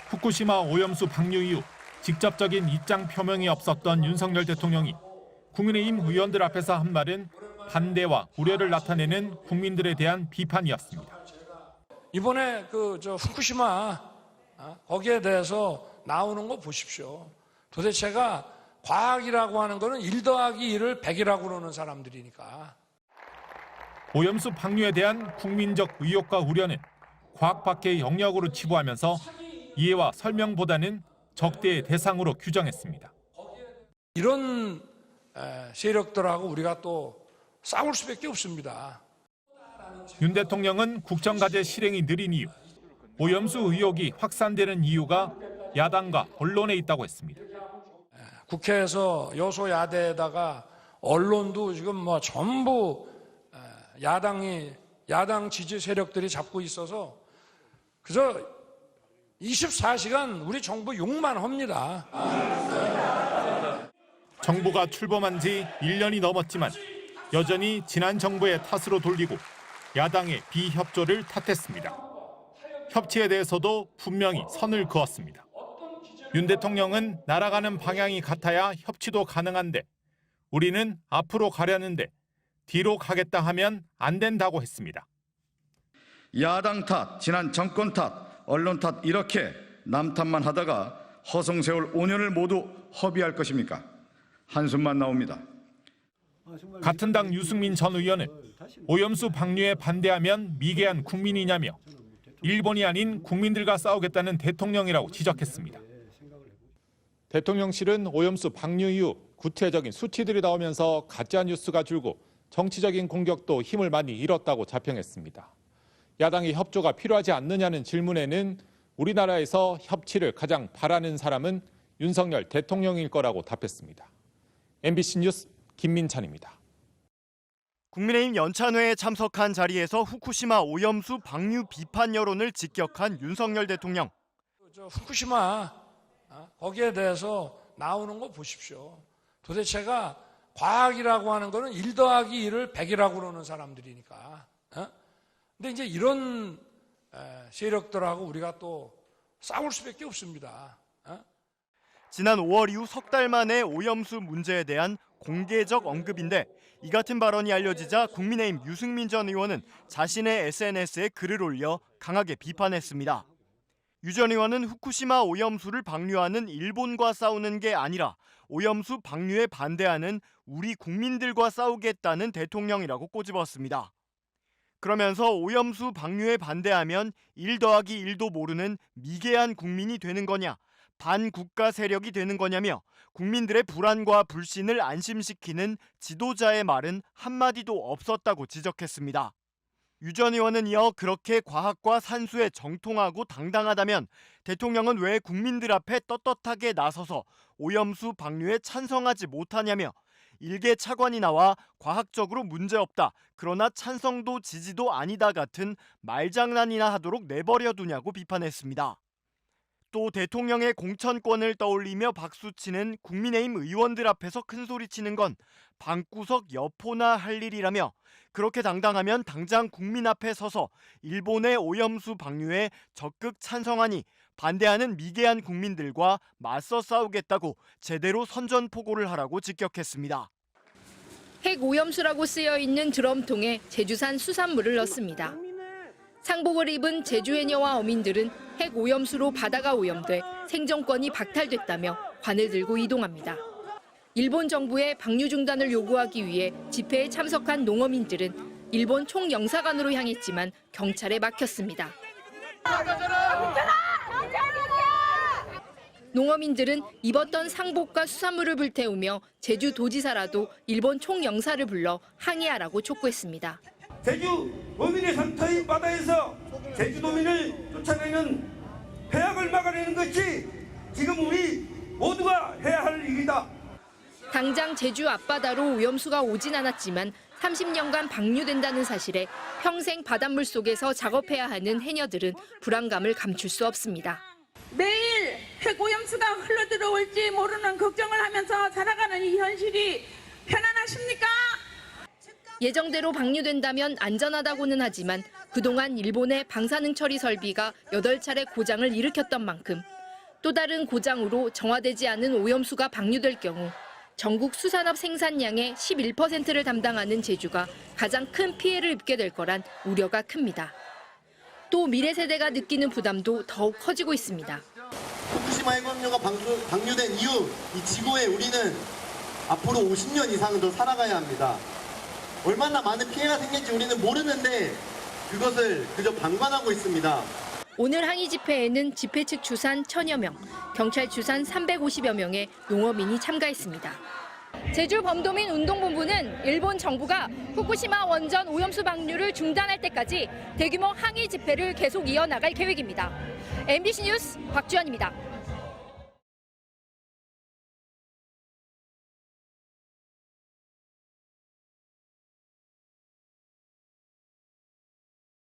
후쿠시마 오염수 방류 이후 직접적인 입장 표명이 없었던 윤석열 대통령이 국민의힘 의원들 앞에서 한 말은 반대와 우려를 나타내는 국민들에 대한 비판이었습니다. 이번에 후쿠시마 거기에 대해서 나오는 거 보십시오. 도대체가 과학이라고 하는 거는 1 더하기 1을 100이라고 그러는 사람들이니까. 오염수 방류에 대한 국민적 의혹과 우려는 과학 밖의 영역으로 치부하면서 이해와 설명보다는 적대의 대상으로 규정했습니다. 이런 세력들하고 우리가 또 싸울 수밖에 없습니다. 윤 대통령은 국정과제 실행이 느린 이유, 오염수 의혹이 확산되는 이유가 야당과 언론에 있다고 했습니다. 국회에서 여소야대에다가 언론도 지금 전부 야당 지지 세력들이 잡고 있어서 그래서 24시간 우리 정부 욕만 합니다. 정부가 출범한 지 1년이 넘었지만 여전히 지난 정부의 탓으로 돌리고 야당의 비협조를 탓했습니다. 협치에 대해서도 분명히 선을 그었습니다. 윤 대통령은 날아가는 방향이 같아야 협치도 가능한데 우리는 앞으로 가려는데 뒤로 가겠다 하면 안 된다고 했습니다. 야당 탓, 지난 정권 탓, 언론 탓 이렇게 남 탓만 하다가 허송세월 5년을 모두 허비할 것입니까? 한숨만 나옵니다. 같은 당 유승민 전 의원은 오염수 방류에 반대하면 미개한 국민이냐며 일본이 아닌 국민들과 싸우겠다는 대통령이라고 지적했습니다. 대통령실은 오염수 방류 이후 구체적인 수치들이 나오면서 가짜뉴스가 줄고 정치적인 공격도 힘을 많이 잃었다고 자평했습니다. 야당의 협조가 필요하지 않느냐는 질문에는 우리나라에서 협치를 가장 바라는 사람은 윤석열 대통령일 거라고 답했습니다. MBC 뉴스 김민찬입니다. 국민의힘 연찬회에 참석한 자리에서 후쿠시마 오염수 방류 비판 여론을 직격한 윤석열 대통령. 후쿠시마 거기에 대해서 나오는 거 보십시오. 도대체가 과학이라고 하는 거는 1 더하기 1을 100이라고 그러는 사람들이니까. 근데 이제 이런 세력들하고 우리가 또 싸울 수밖에 없습니다. 지난 5월 이후 석 달 만에 오염수 문제에 대한 공개적 언급인데 이 같은 발언이 알려지자 국민의힘 유승민 전 의원은 자신의 SNS에 글을 올려 강하게 비판했습니다. 유 전 의원은 후쿠시마 오염수를 방류하는 일본과 싸우는 게 아니라 오염수 방류에 반대하는 우리 국민들과 싸우겠다는 대통령이라고 꼬집었습니다. 그러면서 오염수 방류에 반대하면 1 더하기 1도 모르는 미개한 국민이 되는 거냐, 반국가 세력이 되는 거냐며 국민들의 불안과 불신을 안심시키는 지도자의 말은 한마디도 없었다고 지적했습니다. 유 전 의원은 이어 그렇게 과학과 산수에 정통하고 당당하다면 대통령은 왜 국민들 앞에 떳떳하게 나서서 오염수 방류에 찬성하지 못하냐며 일개 차관이 나와 과학적으로 문제없다, 그러나 찬성도 지지도 아니다 같은 말장난이나 하도록 내버려두냐고 비판했습니다. 또 대통령의 공천권을 떠올리며 박수치는 국민의힘 의원들 앞에서 큰소리치는 건 방구석 여포나 할 일이라며 그렇게 당당하면 당장 국민 앞에 서서 일본의 오염수 방류에 적극 찬성하니 반대하는 미개한 국민들과 맞서 싸우겠다고 제대로 선전포고를 하라고 직격했습니다. 핵 오염수라고 쓰여 있는 드럼통에 제주산 수산물을 넣습니다. 상복을 입은 제주 해녀와 어민들은 핵 오염수로 바다가 오염돼 생존권이 박탈됐다며 관을 들고 이동합니다. 일본 정부의 방류 중단을 요구하기 위해 집회에 참석한 농어민들은 일본 총영사관으로 향했지만 경찰에 막혔습니다. 농어민들은 입었던 상복과 수산물을 불태우며 제주 도지사라도 일본 총영사를 불러 항의하라고 촉구했습니다. 제주 도민의 상터인 바다에서 제주도민을 쫓아내는 폐악을 막아내는 것이 지금 우리 모두가 해야 할 일이다. 당장 제주 앞바다로 오염수가 오진 않았지만 30년간 방류된다는 사실에 평생 바닷물 속에서 작업해야 하는 해녀들은 불안감을 감출 수 없습니다. 매일 핵오염수가 흘러들어올지 모르는 걱정을 하면서 살아가는 이 현실이 편안하십니까? 예정대로 방류된다면 안전하다고는 하지만 그동안 일본의 방사능 처리 설비가 8차례 고장을 일으켰던 만큼 또 다른 고장으로 정화되지 않은 오염수가 방류될 경우 전국 수산업 생산량의 11%를 담당하는 제주가 가장 큰 피해를 입게 될 거란 우려가 큽니다. 또 미래 세대가 느끼는 부담도 더욱 커지고 있습니다. 후쿠시마 핵원료가 방류된 이후 이 지구에 우리는 앞으로 50년 이상 더 살아가야 합니다. 얼마나 많은 피해가 생길지 우리는 모르는데 그것을 그저 방관하고 있습니다. 오늘 항의 집회에는 집회 측 주산 1000여 명, 경찰 주산 350여 명의 농어민이 참가했습니다. 제주 범도민 운동본부는 일본 정부가 후쿠시마 원전 오염수 방류를 중단할 때까지 대규모 항의 집회를 계속 이어나갈 계획입니다. MBC 뉴스 박주연입니다.